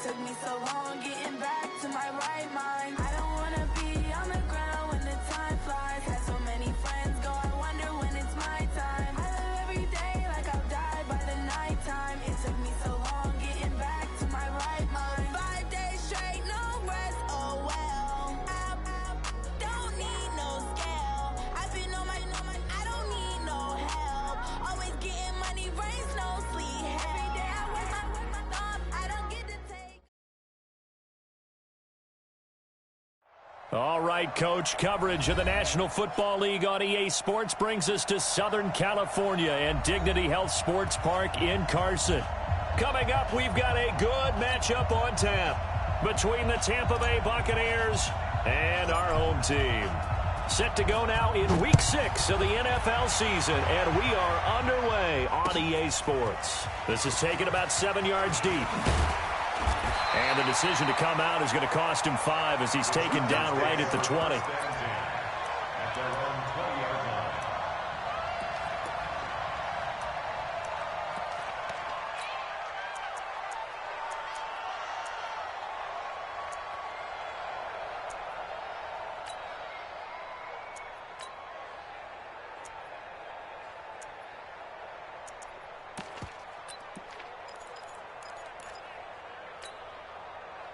took me so long getting back to my right mind. I don't wanna be on the ground when the time flies. Had so many friends go, I wonder when it's my time. I live every day like I'll die by the nighttime. It took me so long getting back to my right mind. 5 days straight, no rest, oh well. I don't need no scale. I've been on my, I don't need no help. Always getting money, rains, no sleep. Every day I work my thumb, I don't get to take. All right, Coach, coverage of the National Football League on EA Sports brings us to Southern California and Dignity Health Sports Park in Carson. Coming up, we've got a good matchup on tap between the Tampa Bay Buccaneers and our home team. Set to go now in Week 6 of the NFL season, and we are underway on EA Sports. This is taken about 7 yards deep. And the decision to come out is going to cost him 5 as he's taken down right at the 20.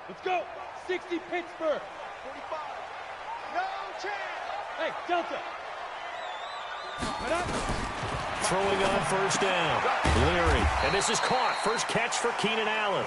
Let's go. 60 Pittsburgh. 45. No chance. Hey, Delta. Throwing on first down. Leary. And this is caught. First catch for Keenan Allen.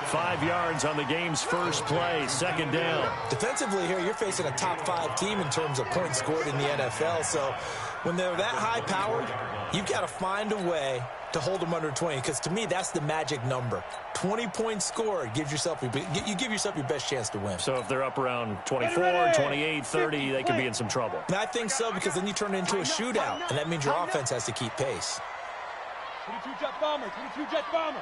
5 yards on the game's first play. Second down. Defensively here, you're facing a top 5 team in terms of points scored in the NFL. So when they're that high-powered, you've got to find a way to hold them under 20, because to me, that's the magic number. 20 points scored gives yourself, you give yourself your best chance to win. So if they're up around 24, 28, 30, they could be in some trouble. And I think so, because then you turn it into a shootout, and that means your offense has to keep pace. 22 Jet Bomber, 22 Jet Bomber.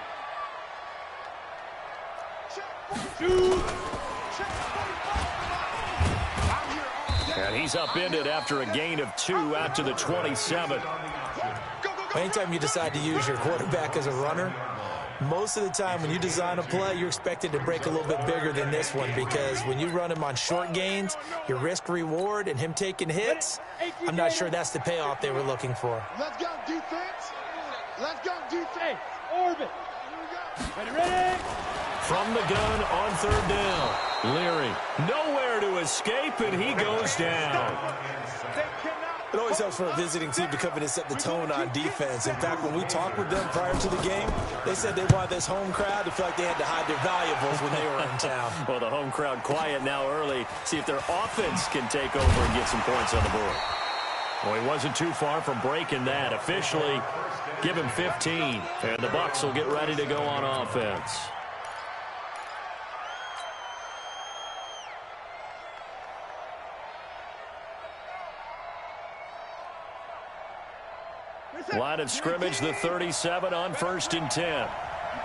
And he's upended after a gain of 2 out to the 27. Anytime you decide to use your quarterback as a runner, most of the time when you design a play, you're expected to break a little bit bigger than this one, because when you run him on short gains, your risk-reward and him taking hits, I'm not sure that's the payoff they were looking for. Let's go, defense. Let's go, defense. Orbit. Ready? From the gun on third down. Leary. Nowhere to escape, and he goes down. It always helps for a visiting team to come in and set the tone on defense. In fact, when we talked with them prior to the game, they said they wanted this home crowd to feel like they had to hide their valuables when they were in town. Well, the home crowd quiet now early. See if their offense can take over and get some points on the board. Well, he wasn't too far from breaking that. Officially, give him 15. And the Bucs will get ready to go on offense. Line of scrimmage, the 37 on 1st and 10. You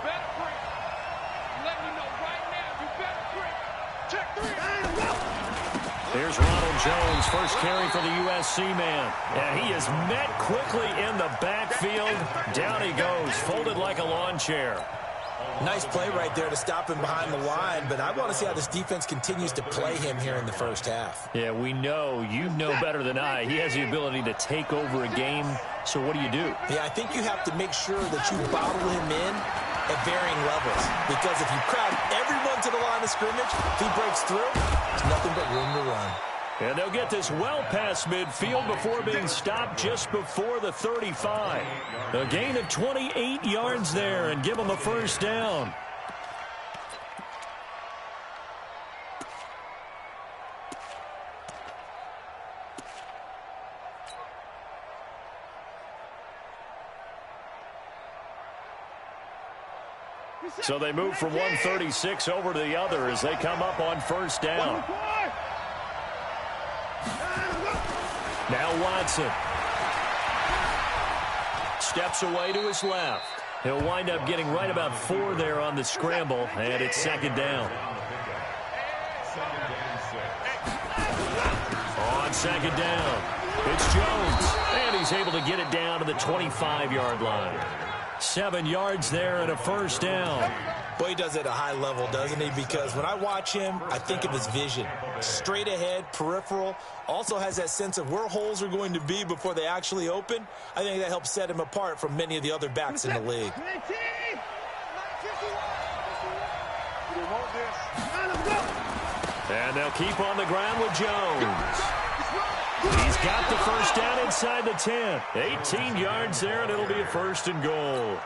better break. Let me know right now. You better break. Check 3. Here's Ronald Jones, first carry for the USC man. And he is met quickly in the backfield. Down he goes, folded like a lawn chair. Nice play right there to stop him behind the line, but I want to see how this defense continues to play him here in the first half. Yeah, we know. You know better than I. He has the ability to take over a game, so what do? Yeah, I think you have to make sure that you bottle him in at varying levels, because if you crowd everyone to the line of scrimmage, if he breaks through, there's nothing but room to run. And they'll get this well past midfield before being stopped just before the 35. A gain of 28 yards there and give them a first down. So they move from 136 over to the other as they come up on first down. Now Watson steps away to his left. He'll wind up getting right about 4 there on the scramble, and it's second down. On second down, it's Jones, and he's able to get it down to the 25-yard line. 7 yards there and a first down. Well, he does it at a high level, doesn't he? Because when I watch him, I think of his vision. Straight ahead, peripheral, also has that sense of where holes are going to be before they actually open. I think that helps set him apart from many of the other backs in the league. And they'll keep on the ground with Jones. He's got the first down inside the 10. 18 yards there, and it'll be a first and goal.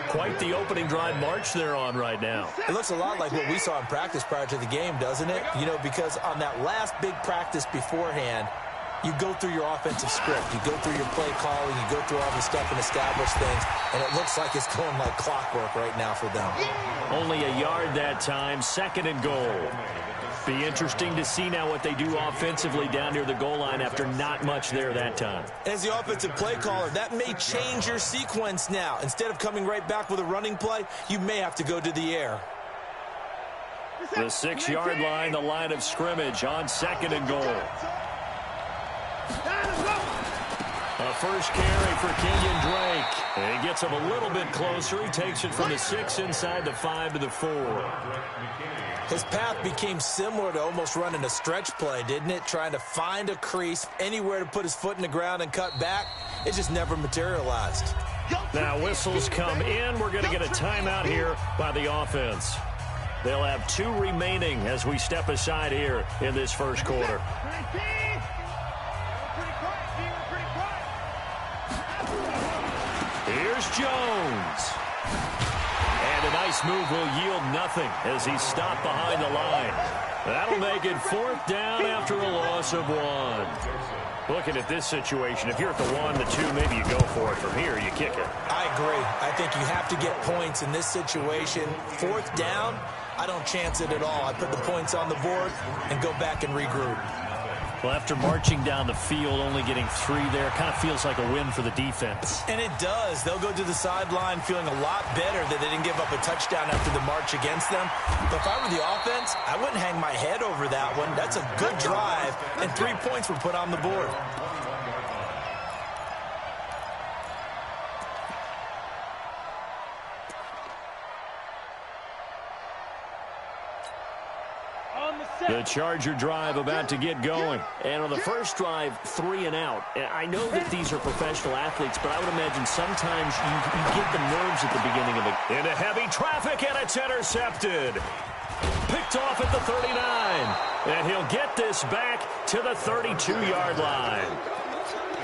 Quite the opening drive march they're on right now. It looks a lot like what we saw in practice prior to the game, doesn't it? You know, because on that last big practice beforehand, you go through your offensive script. You go through your play calling. You go through all the stuff and establish things, and it looks like it's going like clockwork right now for them. Only a yard that time, second and goal. Be interesting to see now what they do offensively down near the goal line after not much there that time. As the offensive play caller, that may change your sequence now. Instead of coming right back with a running play, you may have to go to the air. The 6-yard line, the line of scrimmage on second and goal. A first carry for Kenyon Drake. And he gets him a little bit closer. He takes it from the 6 inside the 5 to the 4. His path became similar to almost running a stretch play, didn't it? Trying to find a crease, anywhere to put his foot in the ground and cut back. It just never materialized. Now whistles come in. We're going to get a timeout here by the offense. They'll have 2 remaining as we step aside here in this first quarter. Here's Jones. And a nice move will yield nothing as he's stopped behind the line. That'll make it 4th down after a loss of 1. Looking at this situation, if you're at the 1, the 2, maybe you go for it. From here, you kick it. I agree. I think you have to get points in this situation. 4th down, I don't chance it at all. I put the points on the board and go back and regroup. Well, after marching down the field, only getting 3 there, kind of feels like a win for the defense. And it does. They'll go to the sideline feeling a lot better that they didn't give up a touchdown after the march against them. But if I were the offense, I wouldn't hang my head over that one. That's a good drive, and 3 points were put on the board. The Charger drive about to get going. And on the first drive, 3 and out. I know that these are professional athletes, but I would imagine sometimes you get the nerves at the beginning of it. Into heavy traffic, and it's intercepted. Picked off at the 39. And he'll get this back to the 32-yard line.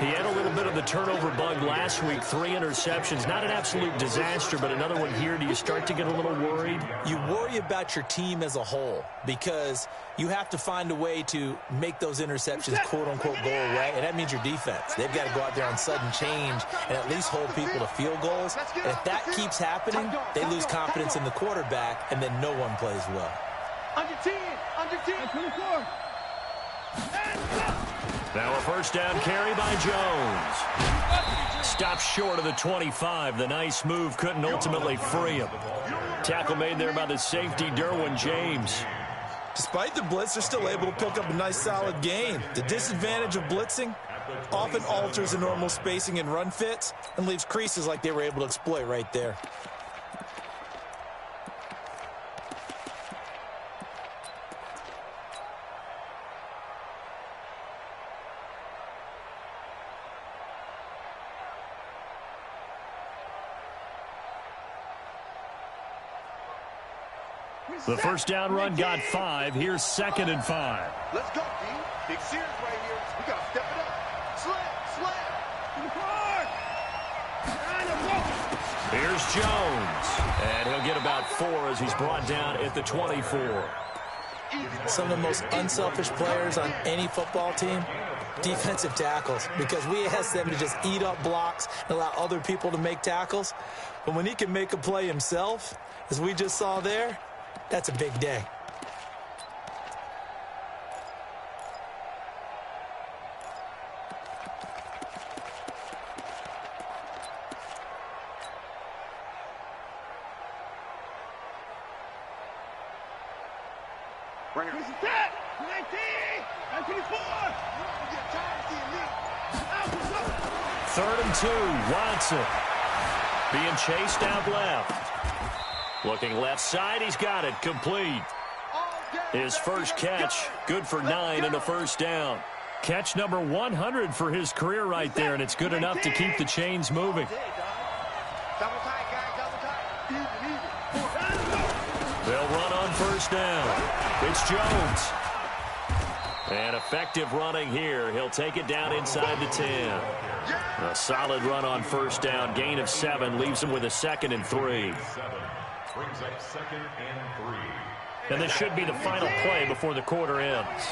He had a little bit of the turnover bug last week, 3 interceptions. Not an absolute disaster, but another one here. Do you start to get a little worried? You worry about your team as a whole because you have to find a way to make those interceptions, quote-unquote, go away, and that means your defense. They've got to go out there on sudden change and at least hold people to field goals. And if that keeps happening, they lose confidence in the quarterback, and then no one plays well. Under 10, 24. Now a first down carry by Jones. Stopped short of the 25. The nice move couldn't ultimately free him. Tackle made there by the safety, Derwin James. Despite the blitz, they're still able to pick up a nice, solid gain. The disadvantage of blitzing often alters the normal spacing and run fits and leaves creases like they were able to exploit right there. The first down run got 5. Here's 2nd and 5. Let's go, D. Big series right here. We got to step it up. Slam. Here's Jones. And he'll get about 4 as he's brought down at the 24. Some of the most unselfish players on any football team, defensive tackles, because we ask them to just eat up blocks and allow other people to make tackles. But when he can make a play himself, as we just saw there, that's a big day. Bring it. 19, 24. 3rd and 2. Watson being chased out left. Looking left side, he's got it, complete. His first catch, good for 9 and a first down. Catch number 100 for his career right there, and it's good enough to keep the chains moving. They'll run on first down. It's Jones. And effective running here. He'll take it down inside the 10. A solid run on first down. Gain of 7 leaves him with a 2nd and 3. Brings up 2nd and 3. And this should be the final play before the quarter ends.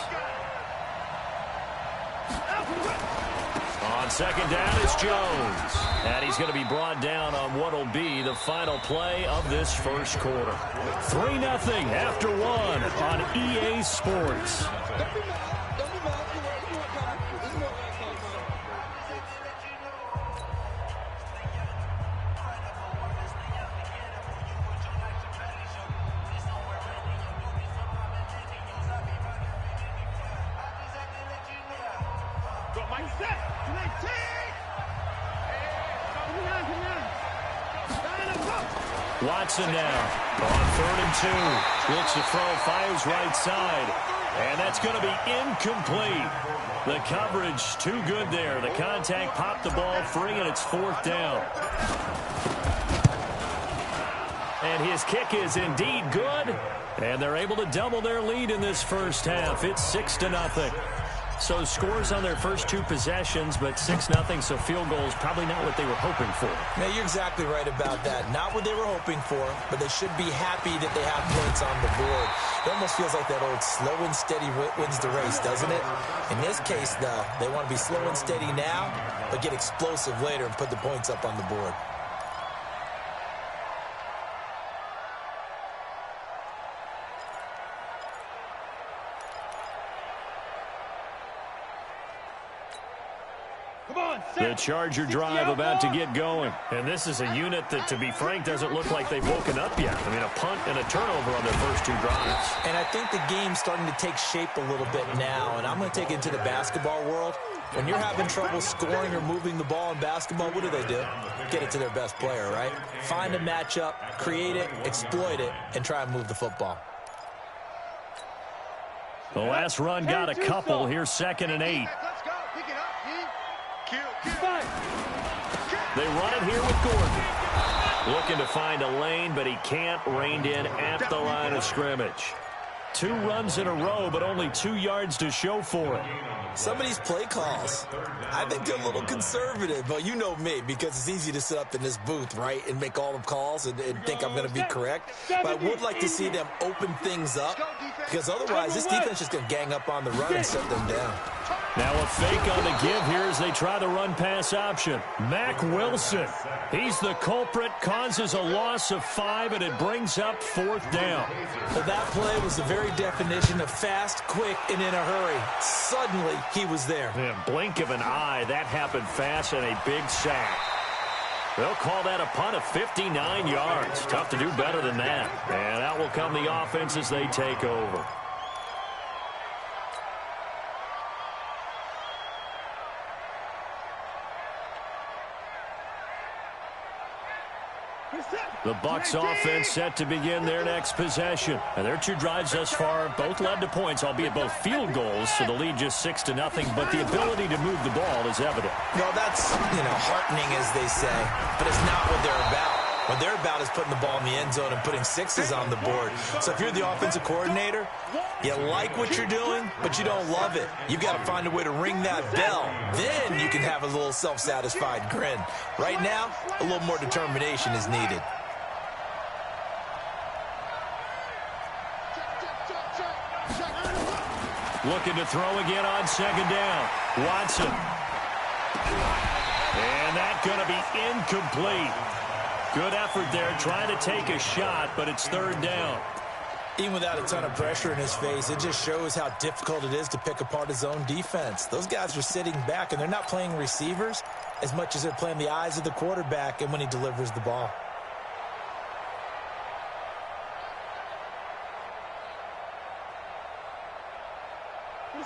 On second down, it's Jones. And he's going to be brought down on what will be the final play of this first quarter. 3-0 after 1 on EA Sports. Watson now on 3rd and 2. Looks to throw, fires right side. And that's going to be incomplete. The coverage too good there. The contact popped the ball free, and it's 4th down. And his kick is indeed good. And they're able to double their lead in this first half. It's 6-0. So scores on their first 2 possessions, but 6-0, so field goals probably not what they were hoping for. Yeah, you're exactly right about that. Not what they were hoping for, but they should be happy that they have points on the board. It almost feels like that old slow and steady wins the race, doesn't it? In this case, though, they want to be slow and steady now, but get explosive later and put the points up on the board. The Charger drive about to get going. And this is a unit that, to be frank, doesn't look like they've woken up yet. I mean, a punt and a turnover on their first 2 drives. And I think the game's starting to take shape a little bit now, and I'm going to take it into the basketball world. When you're having trouble scoring or moving the ball in basketball, what do? Get it to their best player, right? Find a matchup, create it, exploit it, and try and move the football. The last run got a couple. Here's 2nd and 8. They run it here with Gordon. Looking to find a lane, but he can't. Reined in at the line of scrimmage. 2 runs in a row, but only 2 yards to show for it. Some of these play calls, I think they're a little conservative, but you know me, because it's easy to sit up in this booth, right, and make all the calls and think I'm going to be correct. But I would like to see them open things up, because otherwise this defense is going to gang up on the run and shut them down. Now a fake on the give here as they try the run-pass option. Mack Wilson, he's the culprit, causes a loss of 5, and it brings up 4th down. Well, that play was the very definition of fast, quick, and in a hurry. Suddenly, he was there. Man, blink of an eye, that happened fast, and a big sack. They'll call that a punt of 59 yards. Tough to do better than that. And out will come the offense as they take over. The Bucs offense set to begin their next possession. And their 2 drives thus far both led to points, albeit both field goals, so the lead just 6-0, but the ability to move the ball is evident. Well, that's, heartening, as they say, but it's not what they're about. What they're about is putting the ball in the end zone and putting 6s on the board. So if you're the offensive coordinator, you like what you're doing, but you don't love it. You've got to find a way to ring that bell. Then you can have a little self-satisfied grin. Right now, a little more determination is needed. Looking to throw again on 2nd down. Watson. And that's going to be incomplete. Good effort there, trying to take a shot, but it's 3rd down. Even without a ton of pressure in his face, it just shows how difficult it is to pick apart his own defense. Those guys are sitting back, and they're not playing receivers as much as they're playing the eyes of the quarterback and when he delivers the ball.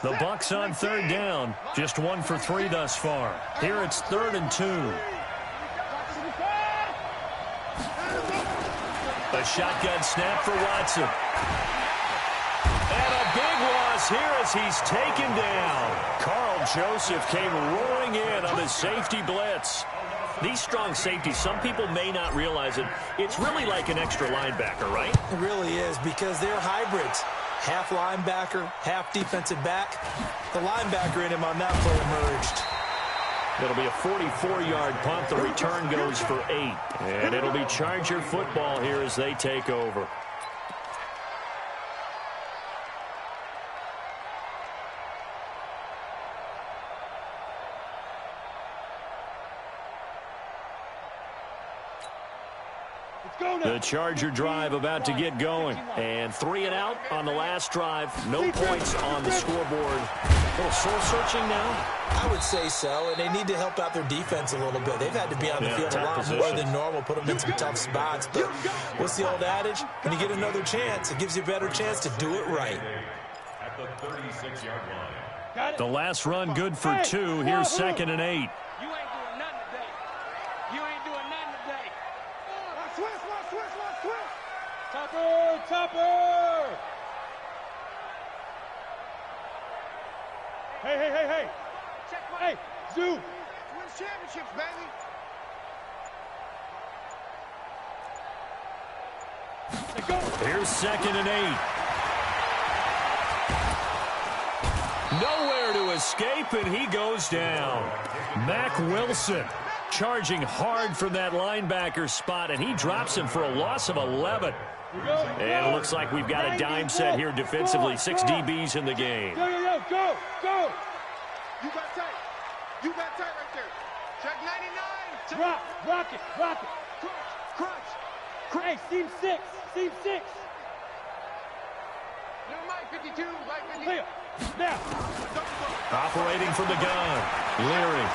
The Bucs on 3rd down, just 1 for 3 thus far. Here it's 3rd and 2. A shotgun snap for Watson. And a big loss here as he's taken down. Carl Joseph came roaring in on the safety blitz. These strong safeties, some people may not realize it. It's really like an extra linebacker, right? It really is, because they're hybrids. Half linebacker, half defensive back. The linebacker in him on that play emerged. It'll be a 44-yard punt. The return goes for 8. And it'll be Charger football here as they take over. The Charger drive about to get going. And 3 and out on the last drive. No points on the scoreboard. A little soul-searching now? I would say so, and they need to help out their defense a little bit. They've had to be on the field a lot more than normal, put them in some tough spots. But what's the old adage? When you get another chance, it gives you a better chance to do it right. At the 36-yard line. The last run good for 2. Here's 2nd and 8. You ain't doing nothing today. You ain't doing nothing today. Watch switch. Topper. Hey. Hey, Zoo. Wins championships, baby. Here's 2nd and 8. Nowhere to escape, and he goes down. Mack Wilson charging hard from that linebacker spot, and he drops him for a loss of 11. And it looks like we've got a dime set here defensively. 6 DBs in the game. Go. You got tight right there. Check 99. Rock it. Crunch. Hey, seam 6. Never mind, 52. Right 52. Clear. Now. Operating from the gun. Leary.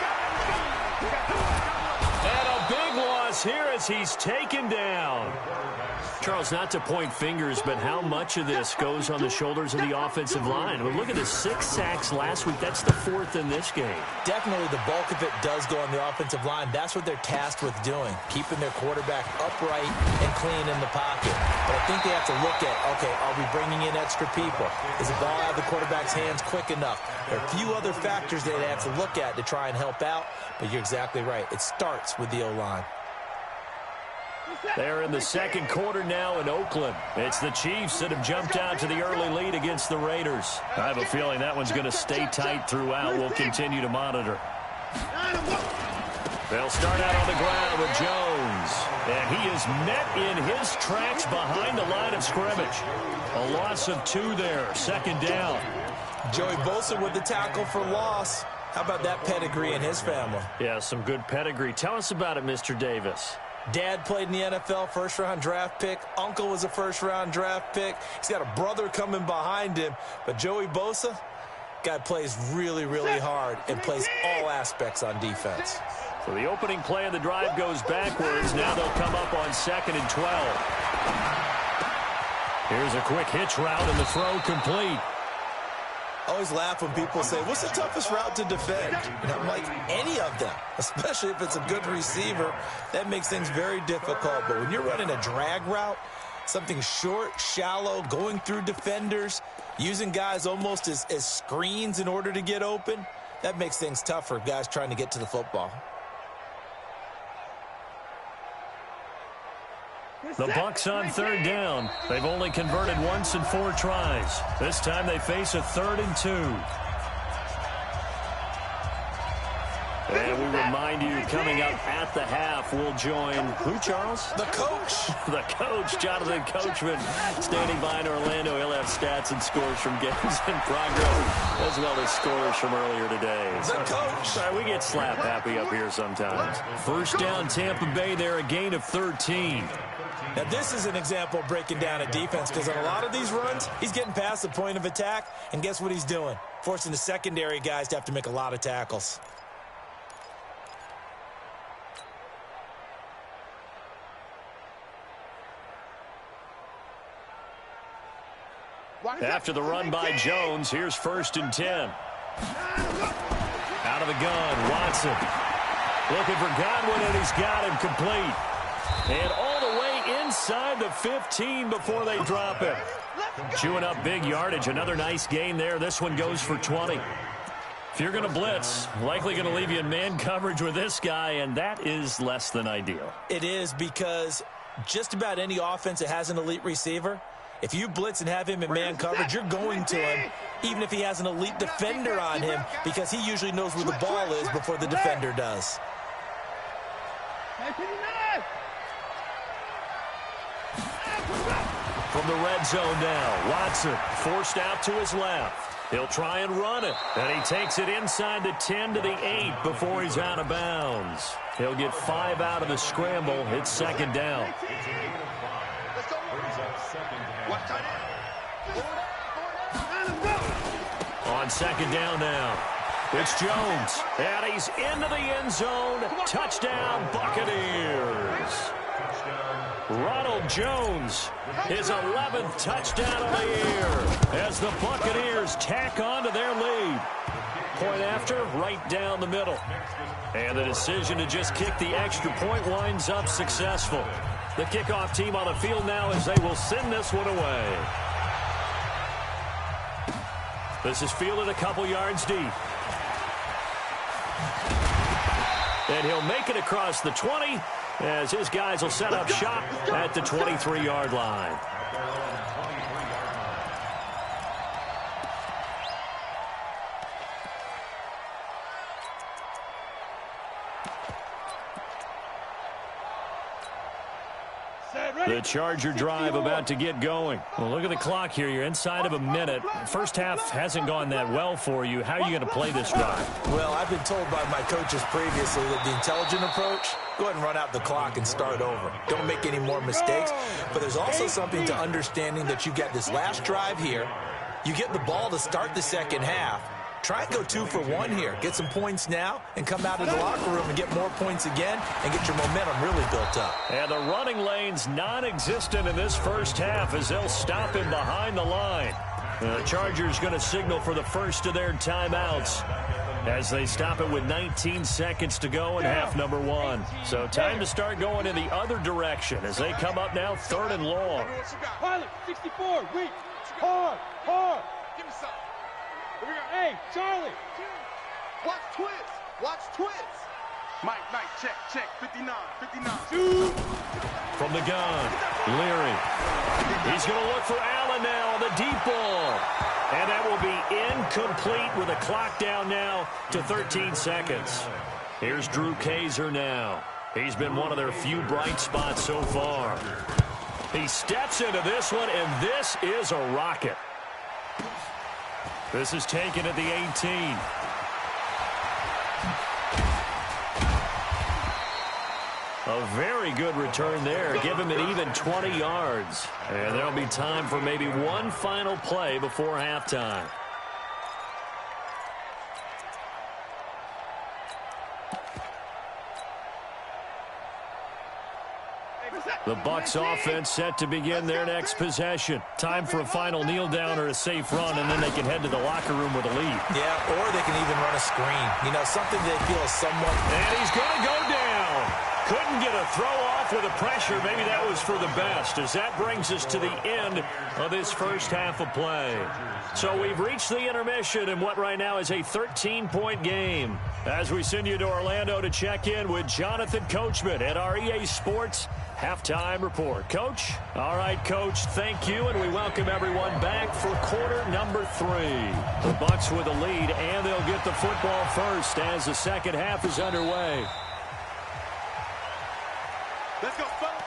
And a big loss here as he's taken down. Charles, not to point fingers, but how much of this goes on the shoulders of the offensive line? I mean, look at the 6 sacks last week. That's the 4th in this game. Definitely the bulk of it does go on the offensive line. That's what they're tasked with doing, keeping their quarterback upright and clean in the pocket. But I think they have to look at, okay, are we bringing in extra people? Is the ball out of the quarterback's hands quick enough? There are a few other factors they have to look at to try and help out, but you're exactly right. It starts with the O-line. They're in the second quarter now in Oakland. It's the Chiefs that have jumped out to the early lead against the Raiders. I have a feeling that one's going to stay tight throughout. We'll continue to monitor. They'll start out on the ground with Jones. And he is met in his tracks behind the line of scrimmage. A loss of 2 there. 2nd down. Joey Bosa with the tackle for loss. How about that pedigree in his family? Yeah, some good pedigree. Tell us about it, Mr. Davis. Dad played in the NFL, first-round draft pick. Uncle was a first-round draft pick. He's got a brother coming behind him. But Joey Bosa, guy plays really, really hard and plays all aspects on defense. So the opening play of the drive goes backwards. Now they'll come up on 2nd and 12. Here's a quick hitch route, and the throw complete. I always laugh when people say, what's the toughest route to defend? And I'm like, any of them, especially if it's a good receiver. That makes things very difficult. But when you're running a drag route, something short, shallow, going through defenders, using guys almost as screens in order to get open, that makes things tough for guys trying to get to the football. The Bucs on 3rd down. They've only converted once in 4 tries. This time they face a 3rd and 2. And we remind you, coming up at the half, we'll join who, Charles? The coach. The coach, Jonathan Coachman, standing by in Orlando. He'll have stats and scores from games in progress, as well as scores from earlier today. The coach. Sorry, we get slap happy up here sometimes. 1st down, Tampa Bay there, a gain of 13. Now, this is an example of breaking down a defense, because on a lot of these runs, he's getting past the point of attack, and guess what he's doing? Forcing the secondary guys to have to make a lot of tackles. After the run by Jones, here's 1st and 10. Out of the gun, Watson. Looking for Godwin, and he's got him complete. And all the way inside the 15 before they drop it. Chewing up big yardage. Another nice gain there. This one goes for 20. If you're going to blitz, likely going to leave you in man coverage with this guy, and that is less than ideal. It is, because just about any offense that has an elite receiver, if you blitz and have him in man coverage, you're going to him, even if he has an elite defender on him, because he usually knows where the ball is before the defender does. From the red zone now, Watson forced out to his left. He'll try and run it, and he takes it inside the 10 to the 8 before he's out of bounds. He'll get 5 out of the scramble. It's second down. On second down now, it's Jones, and he's into the end zone. Touchdown, Buccaneers. Ronald Jones, his 11th touchdown of the year as the Buccaneers tack on to their lead. Point after, right down the middle. And the decision to just kick the extra point winds up successful. The kickoff team on the field now as they will send this one away. This is fielded a couple yards deep. And he'll make it across the 20 as his guys will set up shop at the 23-yard line. The Charger drive about to get going. Well, look at the clock here. You're inside of a minute. First half hasn't gone that well for you. How are you going to play this drive? Well, I've been told by my coaches previously that the intelligent approach, go ahead and run out the clock and start over. Don't make any more mistakes. But there's also something to understanding that you get this last drive here. You get the ball to start the second half. Try and go 2 for 1 here. Get some points now and come out of the locker room and get more points again and get your momentum really built up. And the running lane's non-existent in this first half as they'll stop him behind the line. The Chargers going to signal for the first of their timeouts as they stop it with 19 seconds to go in half number 1. So time to start going in the other direction as they come up now 3rd and long. Pilot, 64, wait, hard, hard. Give me some. Hey, Charlie. Watch twist. Watch twist. Mike, check, 59. Shoot. From the gun, Leary. He's going to look for Allen now on the deep ball. And that will be incomplete with a clock down now to 13 seconds. Here's Drew Kaiser now. He's been one of their few bright spots so far. He steps into this one, and this is a rocket. This is taken at the 18. A very good return there. Give him an even 20 yards. And there'll be time for maybe one final play before halftime. The Bucs offense set to begin their next possession. Time for a final kneel down or a safe run, and then they can head to the locker room with a lead. Yeah, or they can even run a screen. You know, something they feel is somewhat... And he's going to go down. Couldn't get a throw off with the pressure. Maybe that was for the best, as that brings us to the end of this first half of play. So we've reached the intermission in what right now is a 13-point game. As we send you to Orlando to check in with Jonathan Coachman at our EA Sports Halftime Report. Coach? All right, Coach, thank you, and we welcome everyone back for quarter number 3. The Bucs with a lead, and they'll get the football first as the second half is underway. Let's go, fellas.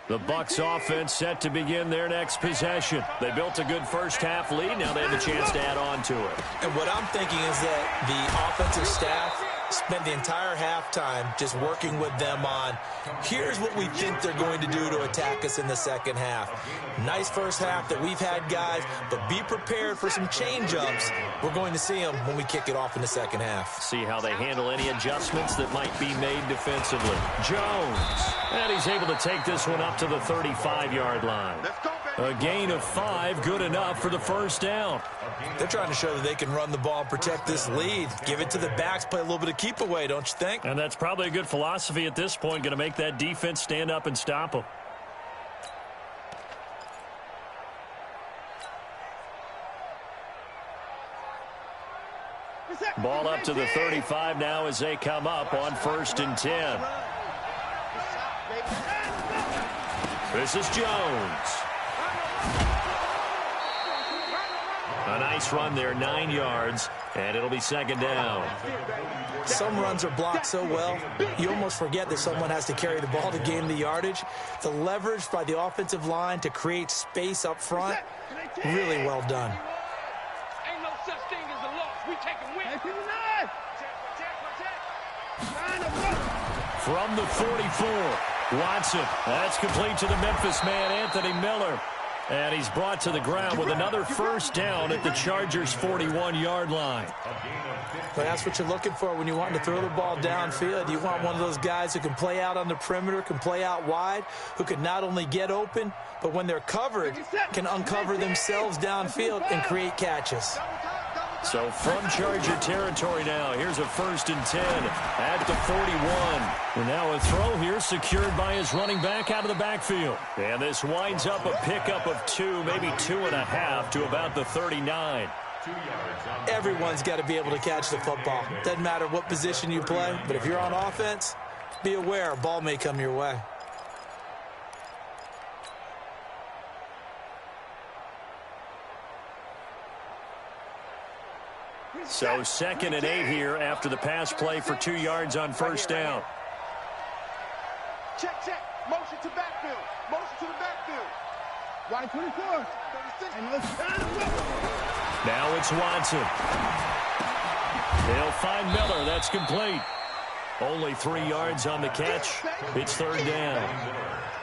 The Bucs offense set to begin their next possession. They built a good first half lead. Now they have a chance to add on to it. And what I'm thinking is that the offensive staff spent the entire halftime just working with them on, here's what we think they're going to do to attack us in the second half. Nice first half that we've had, guys, but be prepared for some change-ups. We're going to see them when we kick it off in the second half. See how they handle any adjustments that might be made defensively. Jones, and he's able to take this one up to the 35-yard line. A gain of 5, good enough for the first down. They're trying to show that they can run the ball and protect this lead. Give it to the backs, play a little bit of keep away, don't you think? And that's probably a good philosophy at this point, going to make that defense stand up and stop them. Ball up to the 35 now as they come up on 1st and 10. This is Jones. A nice run there, 9 yards, and it'll be second down. Some runs are blocked so well, you almost forget that someone has to carry the ball to gain the yardage. The leverage by the offensive line to create space up front, really well done. Ain't no such thing as a loss. We take a win. From the 44, Watson. That's complete to the Memphis man, Anthony Miller. And he's brought to the ground with another first down at the Chargers' 41-yard line. But that's what you're looking for when you want to throw the ball downfield. You want one of those guys who can play out on the perimeter, can play out wide, who can not only get open, but when they're covered, can uncover themselves downfield and create catches. So from Charger territory now, here's a 1st and 10 at the 41. And now a throw here secured by his running back out of the backfield. And this winds up a pickup of 2, maybe 2.5 to about the 39. Everyone's got to be able to catch the football. Doesn't matter what position you play, but if you're on offense, be aware a ball may come your way. So 2nd and 8 here after the pass play for 2 yards on first down. Check, check. Motion to backfield. Motion to the backfield. Wide 24. 36. Now it's Watson. They'll find Miller. That's complete. Only 3 yards on the catch. It's 3rd down.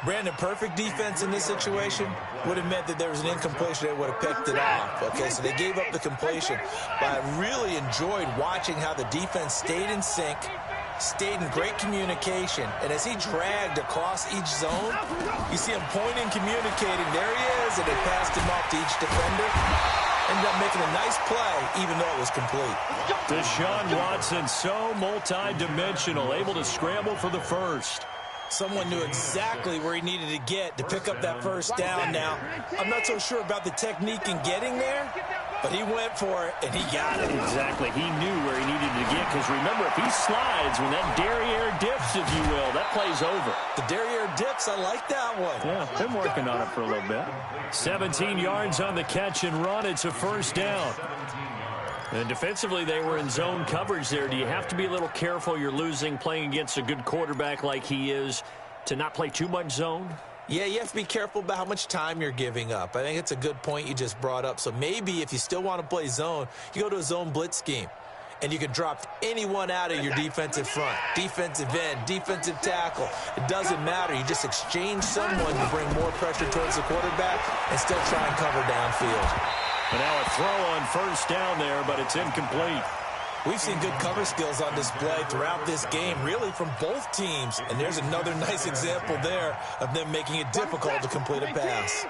Brandon, perfect defense in this situation would have meant that there was an incompletion. They would have picked it off. Okay, so they gave up the completion. But I really enjoyed watching how the defense stayed in sync, stayed in great communication. And as he dragged across each zone, you see him pointing, communicating. There he is, and they passed him off to each defender. Ended up making a nice play, even though it was complete. Deshaun Watson, so multi-dimensional, able to scramble for the first. Someone knew exactly where he needed to get to pick up that first down. Now, I'm not so sure about the technique in getting there, but he went for it, and he got it. Exactly. He knew where he needed to get, because remember, if he slides, when that derriere dips, if you will, that play's over. The derriere dips, I like that one. Yeah, been working on it for a little bit. 17 yards on the catch and run. It's a first down. And defensively, they were in zone coverage there. Do you have to be a little careful? You're losing, playing against a good quarterback like he is, to not play too much zone? Yeah, you have to be careful about how much time you're giving up. I think it's a good point you just brought up. So maybe if you still want to play zone, you go to a zone blitz scheme. And you can drop anyone out of your defensive front, defensive end, defensive tackle. It doesn't matter. You just exchange someone to bring more pressure towards the quarterback and still try and cover downfield. And now a throw on first down there, but it's incomplete. We've seen good cover skills on display throughout this game, really from both teams. And there's another nice example there of them making it difficult to complete a pass.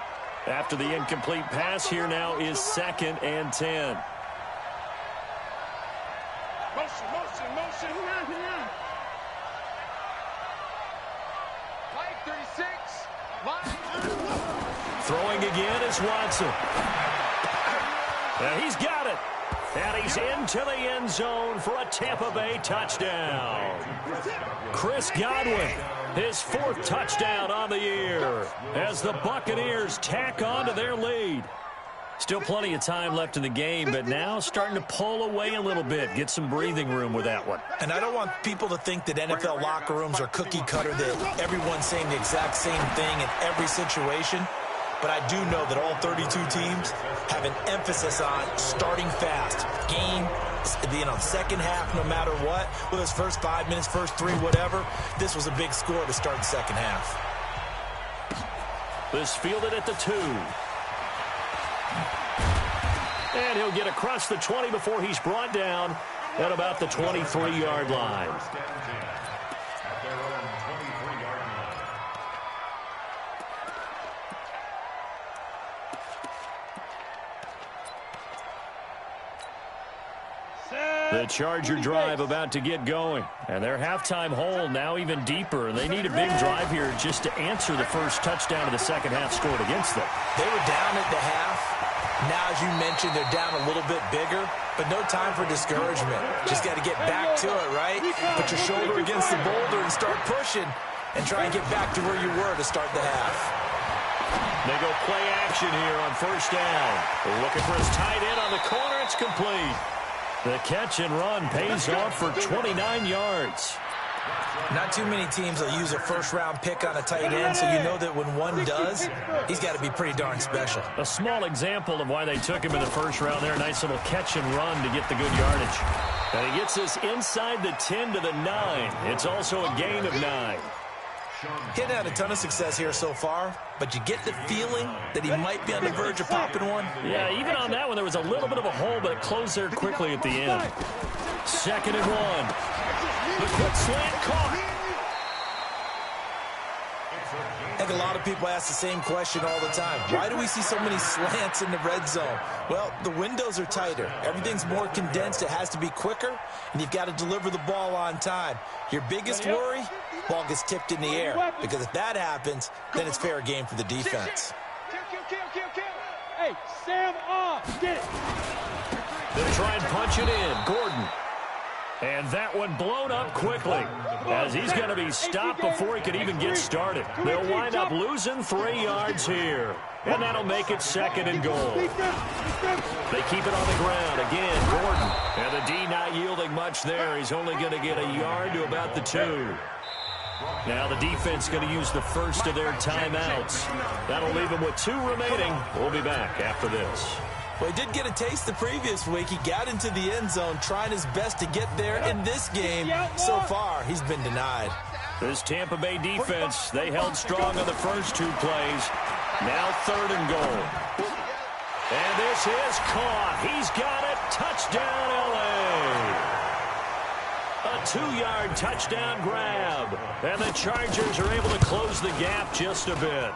After the incomplete pass, here now is 2nd and 10. Motion. Mike 36. Throwing again is Watson. And he's got it. And he's into the end zone for a Tampa Bay touchdown. Chris Godwin, his 4th touchdown on the year as the Buccaneers tack on to their lead. Still plenty of time left in the game, but now starting to pull away a little bit, get some breathing room with that one. And I don't want people to think that NFL locker rooms are cookie cutter, that everyone's saying the exact same thing in every situation. But I do know that all 32 teams have an emphasis on starting fast, game second half, no matter what, whether it's first 5 minutes, first 3, whatever, this was a big score to start the second half. This fielded at the 2. And he'll get across the 20 before he's brought down at about the 23-yard line. The Charger drive about to get going. And their halftime hole now even deeper. They need a big drive here just to answer the first touchdown of the second half scored against them. They were down at the half. Now, as you mentioned, they're down a little bit bigger, but no time for discouragement. Just got to get back to it, right? Put your shoulder against the boulder and start pushing and try and get back to where you were to start the half. They go play action here on first down. Looking for his tight end on the corner. It's complete. The catch and run pays off for 29 yards. Not too many teams will use a first-round pick on a tight end, so you know that when one does, he's got to be pretty darn special. A small example of why they took him in the first round there. A nice little catch and run to get the good yardage. And he gets this inside the 10 to the 9. It's also a gain of 9. He hadn't had a ton of success here so far, but you get the feeling that he might be on the verge of popping one. Yeah, even on that one, there was a little bit of a hole, but it closed there quickly at the end. 2nd and 1. The quick slant caught. I think a lot of people ask the same question all the time. Why do we see so many slants in the red zone? Well, the windows are tighter. Everything's more condensed. It has to be quicker, and you've got to deliver the ball on time. Your biggest worry, ball gets tipped in the air, because if that happens, then it's fair game for the defense. Kill. Hey, Sam off. Get it. They try and punch it in. Gordon. And that one blown up quickly, as he's going to be stopped before he could even get started. They'll wind up losing 3 yards here, and that'll make it 2nd and goal. They keep it on the ground. Again, Gordon. And the D not yielding much there. He's only going to get a yard to about the 2. Now the defense going to use the first of their timeouts. That'll leave them with 2 remaining. We'll be back after this. Well, he did get a taste the previous week. He got into the end zone, trying his best to get there in this game. So far, he's been denied. This Tampa Bay defense, they held strong on the first 2 plays. Now 3rd and goal. And this is caught. He's got it. Touchdown, L.A. A 2-yard touchdown grab. And the Chargers are able to close the gap just a bit.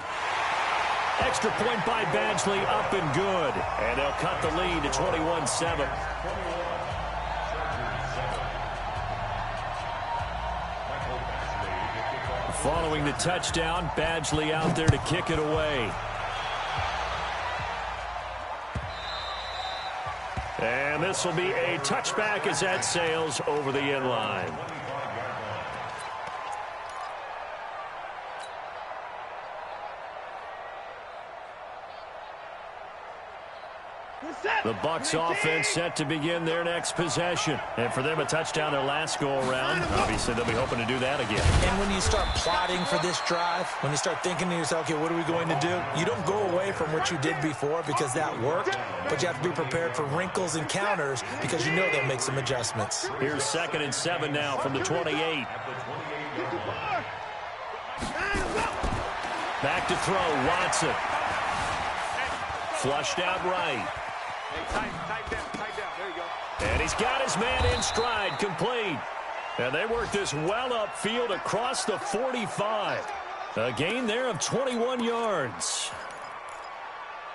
Extra point by Badgley, up and good. And they'll cut the lead to 21-7. Following the touchdown, Badgley out there to kick it away. And this will be a touchback as that sails over the end line. The Bucs offense set to begin their next possession. And for them, a touchdown their last go-around. Obviously, they'll be hoping to do that again. And when you start plotting for this drive, when you start thinking to yourself, okay, what are we going to do? You don't go away from what you did before because that worked, but you have to be prepared for wrinkles and counters because you know they'll make some adjustments. Here's 2nd and 7 now from the 28. Back to throw, Watson. Flushed out right. Tight down. There you go. And he's got his man in stride, complete. And they work this well upfield across the 45. A gain there of 21 yards.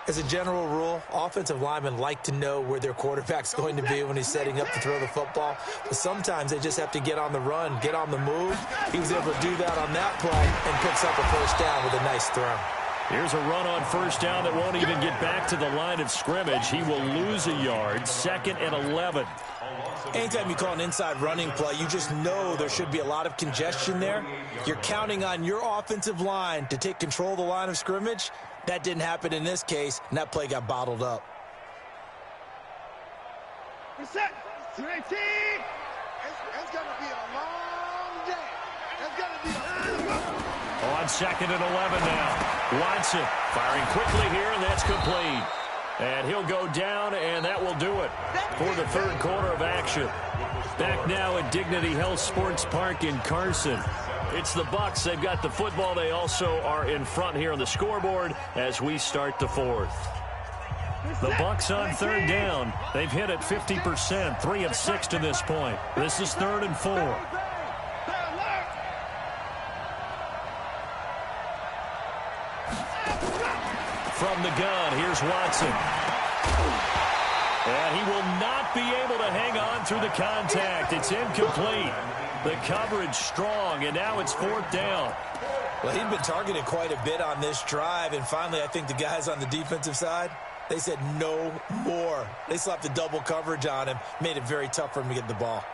As a general rule, offensive linemen like to know where their quarterback's going to be when he's setting up to throw the football. But sometimes they just have to get on the run, get on the move. He was able to do that on that play and picks up a first down with a nice throw. Here's a run on first down that won't even get back to the line of scrimmage. He will lose a yard. 2nd and 11. Anytime you call an inside running play, you just know there should be a lot of congestion there. You're counting on your offensive line to take control of the line of scrimmage. That didn't happen in this case, and that play got bottled up. Reset. It's going to be a long day. It's going to be a long day. On 2nd and 11 now. Watson firing quickly here, and that's complete. And he'll go down, and that will do it for the third quarter of action. Back now at Dignity Health Sports Park in Carson. It's the Bucs. They've got the football. They also are in front here on the scoreboard as we start the fourth. The Bucs on third down. They've hit it 50%, 3 of 6 to this point. This is 3rd and 4. From the gun, here's Watson. And he will not be able to hang on through the contact. It's incomplete. The coverage strong, and now it's 4th down. Well, he'd been targeted quite a bit on this drive, and finally I think the guys on the defensive side, they said no more. They slapped the double coverage on him, made it very tough for him to get the ball.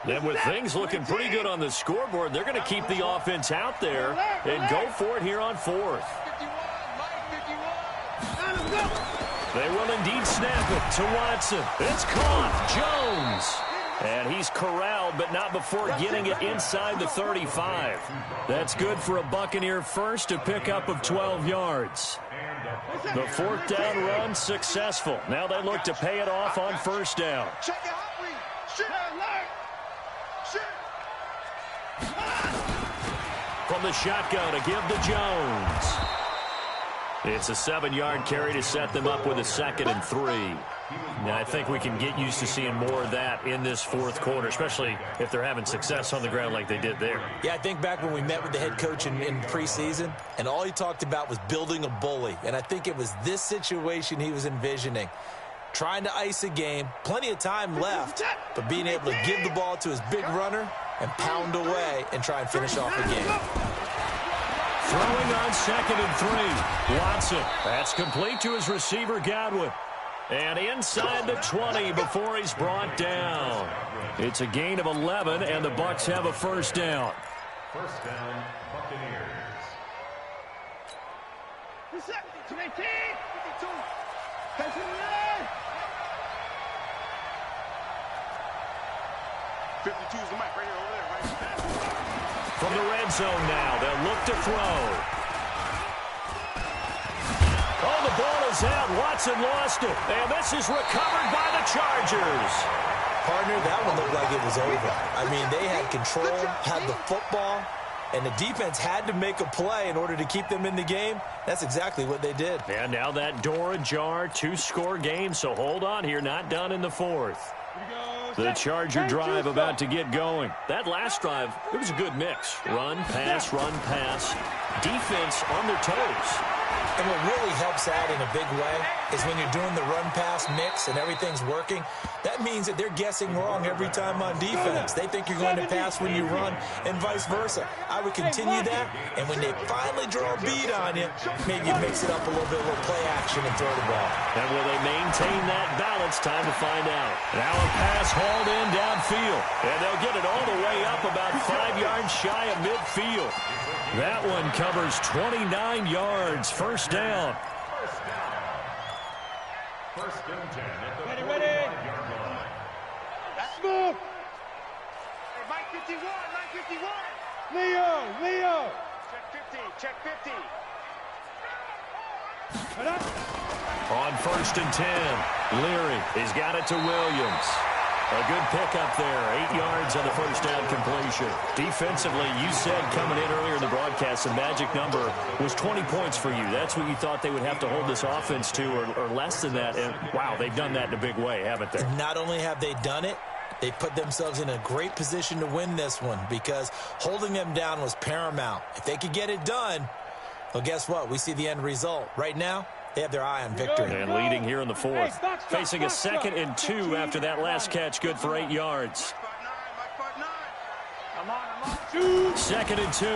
Then with things looking pretty good on the scoreboard, they're going to keep the offense out there and go for it here on 4th. They will indeed snap it to Watson. It's caught. Jones. And he's corralled, but not before getting it inside the 35. That's good for a Buccaneer first, to pick up of 12 yards. The 4th down run successful. Now they look to pay it off on 1st down. From the shotgun, a give to Jones. It's a 7-yard carry to set them up with a 2nd and 3. Now, I think we can get used to seeing more of that in this 4th quarter, especially if they're having success on the ground like they did there. Yeah, I think back when we met with the head coach in preseason, and all he talked about was building a bully. And I think it was this situation he was envisioning. Trying to ice a game, plenty of time left, but being able to give the ball to his big runner and pound away and try and finish off the game. Throwing on 2nd and 3. Watson. That's complete to his receiver, Godwin. And inside the 20 before he's brought down. It's a gain of 11, and the Bucs have a 1st down. 1st down, Buccaneers. 52's the mic right here, over there, right? From the red zone now, they'll look to throw. Oh, the ball is out. Watson lost it. And this is recovered by the Chargers. Partner, that one looked like it was over. I mean, they had control, had the football, and the defense had to make a play in order to keep them in the game. That's exactly what they did. And now that door ajar, 2-score game, so hold on here, not done in the 4th. The Charger drive about to get going. That last drive, it was a good mix. Run, pass, defense on their toes. And what really helps out in a big way is when you're doing the run-pass mix and everything's working, that means that they're guessing wrong every time on defense. They think you're going to pass when you run and vice versa. I would continue that, and when they finally draw a bead on you, maybe you mix it up a little bit, a little play action and throw the ball. And will they maintain that balance? Time to find out. Now a pass hauled in downfield, and they'll get it all the way up about 5 yards shy of midfield. That one covers 29 yards. 1st down. 1st and 10 at the 45-yard line. That's smooth. Hey, Mike 51, Mike 51. Leo. Check 50. On 1st and 10, Leary. He's got it to Williams. A good pickup there, 8 yards on the 1st down completion. Defensively, you said coming in earlier in the broadcast, the magic number was 20 points for you. That's what you thought they would have to hold this offense to, or less than that. And, wow, they've done that in a big way, haven't they? Not only have they done it, they put themselves in a great position to win this one because holding them down was paramount. If they could get it done, well, guess what? We see the end result. Right now, they have their ey on victory. And leading here in the 4th. Facing a 2nd and 2 after that last catch. Good for 8 yards. 2nd and 2.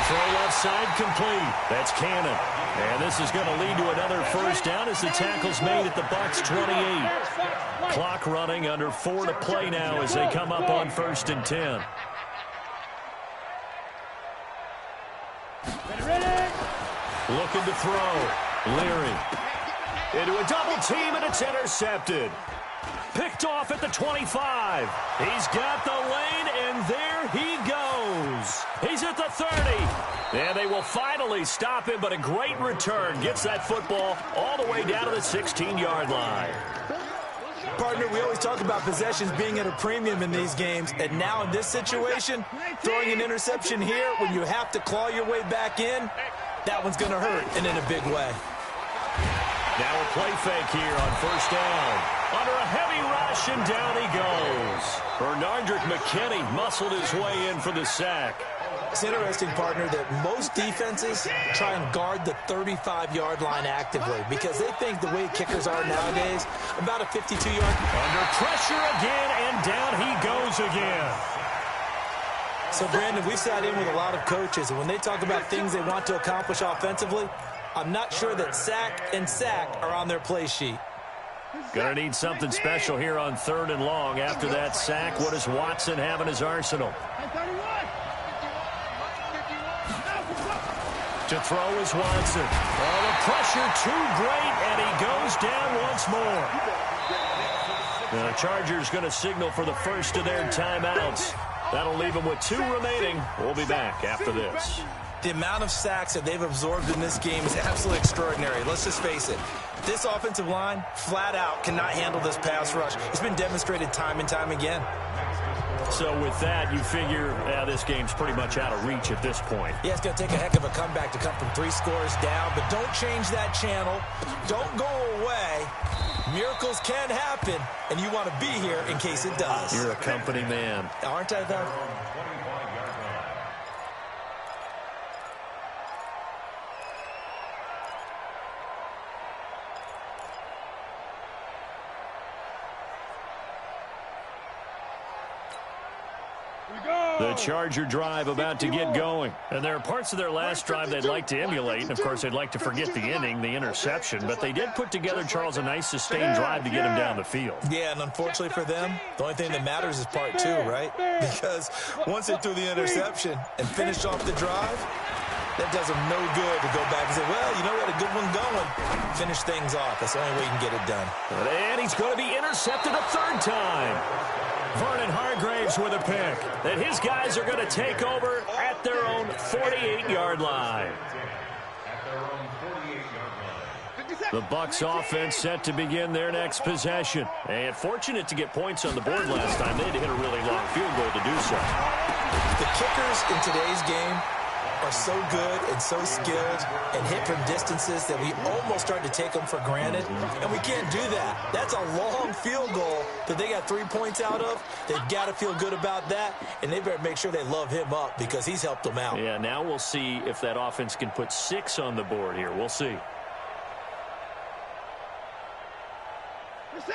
Throw left side complete. That's Cannon. And this is going to lead to another 1st down as the tackle's made at the Bucs 28. Clock running, under 4 to play now as they come up on 1st and 10. Looking to throw. Leary. Into a double team, and it's intercepted. Picked off at the 25. He's got the lane, and there he goes. goes. He's at the 30. And they will finally stop him, but a great return. Gets that football all the way down to the 16-yard line. Partner, we always talk about possessions being at a premium in these games, and now in this situation, throwing an interception here when you have to claw your way back in, that one's going to hurt, and in a big way. Now a play fake here on first down. Under a heavy rush, and down he goes. Bernardrick McKinney muscled his way in for the sack. It's interesting, partner, that most defenses try and guard the 35-yard line actively because they think the way kickers are nowadays, about a 52-yard. Under pressure again, and down he goes again. So, Brandon, we've sat in with a lot of coaches, and when they talk about things they want to accomplish offensively, I'm not sure that sack and sack are on their play sheet. Gonna need something special here on 3rd and long. After that sack, what does Watson have in his arsenal? To throw is Watson. Oh, the pressure too great, and he goes down once more. The Chargers going to signal for the first of their timeouts. That'll leave them with 2 remaining. We'll be back after this. The amount of sacks that they've absorbed in this game is absolutely extraordinary. Let's just face it. This offensive line, flat out, cannot handle this pass rush. It's been demonstrated time and time again. So with that, you figure this game's pretty much out of reach at this point. Yeah, it's going to take a heck of a comeback to come from 3 scores down, but don't change that channel. Don't go away. Miracles can happen, and you want to be here in case it does. You're a company man. Aren't I, though? The Charger drive about to get going. And there are parts of their last drive they'd like to emulate. And, of course, they'd like to forget the inning, the interception. But they did put together, Charles, a nice sustained drive to get him down the field. Yeah, and unfortunately for them, the only thing that matters is part 2, right? Because once they threw the interception and finished off the drive, that does them no good to go back and say, well, you know what, a good one going. Finish things off. That's the only way you can get it done. And he's going to be intercepted a 3rd time. Vernon Hargraves with a pick. And his guys are going to take over at their own 48-yard line. The Bucs offense set to begin their next possession. And fortunate to get points on the board last time. They had to hit a really long field goal to do so. The kickers in today's game are so good and so skilled and hit from distances that we almost start to take them for granted, and we can't do that. That's a long field goal that they got 3 points out of. They've got to feel good about that, and they better make sure they love him up because he's helped them out. Yeah, now we'll see if that offense can put 6 on the board here. We'll see.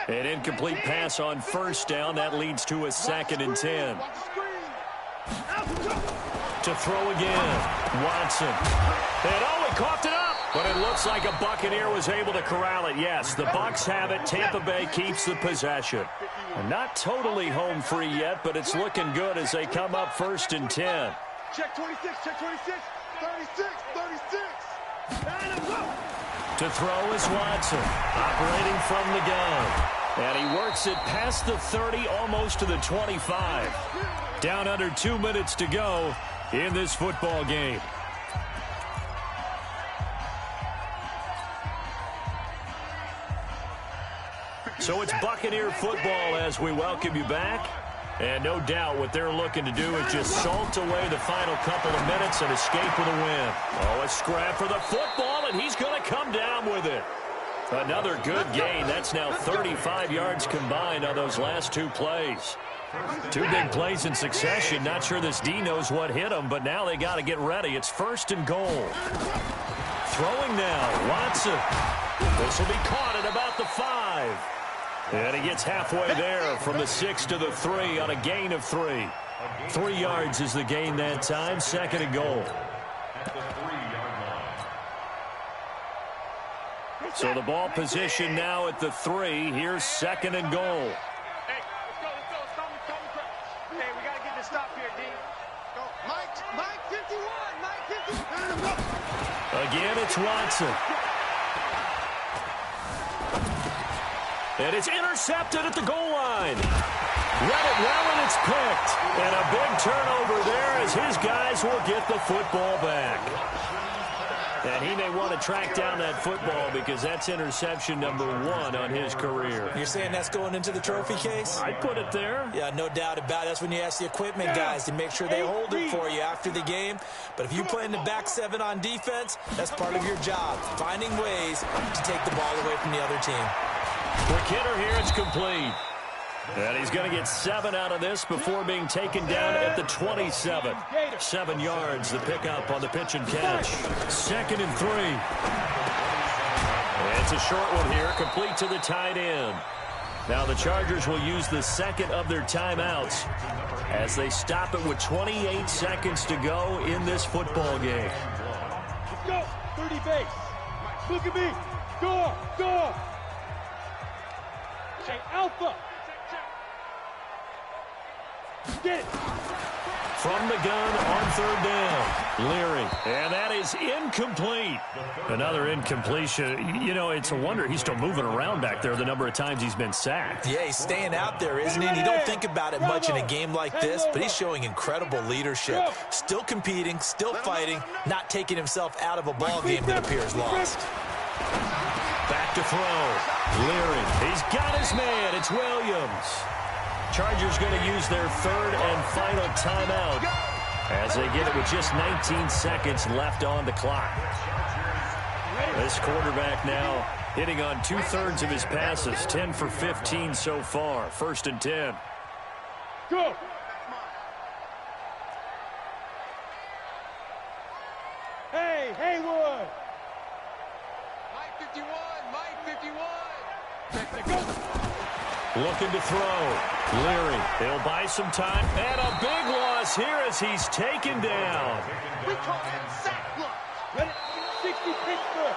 An incomplete pass on first down. That leads to a 2nd and 10. To throw again, Watson. And he coughed it up. But it looks like a Buccaneer was able to corral it. Yes, the Bucs have it. Tampa Bay keeps the possession. Not totally home free yet, but it's looking good as they come up 1st and 10. Check 26, check 26, 36, 36. To throw is Watson, operating from the gun. And he works it past the 30, almost to the 25. Down under 2 minutes to go in this football game. So it's Buccaneer football as we welcome you back. And no doubt what they're looking to do is just salt away the final couple of minutes and escape with a win. Oh, a scrap for the football, and he's going to come down with it. Another good gain. That's now 35 yards combined on those last 2 plays. 2 big plays in succession. Not sure this D knows what hit him, but now they got to get ready. It's 1st and goal. Throwing now, Watson. This will be caught at about the 5. And he gets halfway there from the 6 to the 3 on a gain of 3. 3 yards is the gain that time. 2nd and goal. So the ball position now at the 3. Here's 2nd and goal. Hey, let's go. Hey, we got to get this stop here, D. Go. Mike 51, Mike 51. Again, it's Watson. And it's intercepted at the goal line. Read it well, and it's picked. And a big turnover there as his guys will get the football back. And he may want to track down that football because that's interception number 1 on his career. You're saying that's going into the trophy case? I'd put it there. Yeah, no doubt about it. That's when you ask the equipment guys to make sure they hold it for you after the game. But if you play in the back 7 on defense, that's part of your job, finding ways to take the ball away from the other team. Quick hitter here, it's complete. And he's going to get 7 out of this before being taken down at the 27. 7 yards, the pickup on the pitch and catch. 2nd and 3. It's a short one here, complete to the tight end. Now the Chargers will use the 2nd of their timeouts as they stop it with 28 seconds to go in this football game. Let's go. 30 base. Look at me. Go. Go. Say alpha. Get it. From the gun on 3rd down, Leary. And that is incomplete. Another incompletion. You know, it's a wonder he's still moving around back there the number of times he's been sacked. Yeah, he's staying out there, isn't he? And you don't think about it much in a game like this, but he's showing incredible leadership. Still competing, still fighting, not taking himself out of a ball game that appears lost. Back to throw. Leary. He's got his man. It's Williams. Chargers going to use their 3rd and final timeout as they get it with just 19 seconds left on the clock. This quarterback now hitting on 2/3 of his passes, 10 for 15 so far. 1st and 10. Go. Hey, Haywood. Mike 51, Mike 51. Looking to throw. Leary, they'll buy some time. And a big loss here as he's taken down. We call him sack block. Ready? 60 Pittsburgh.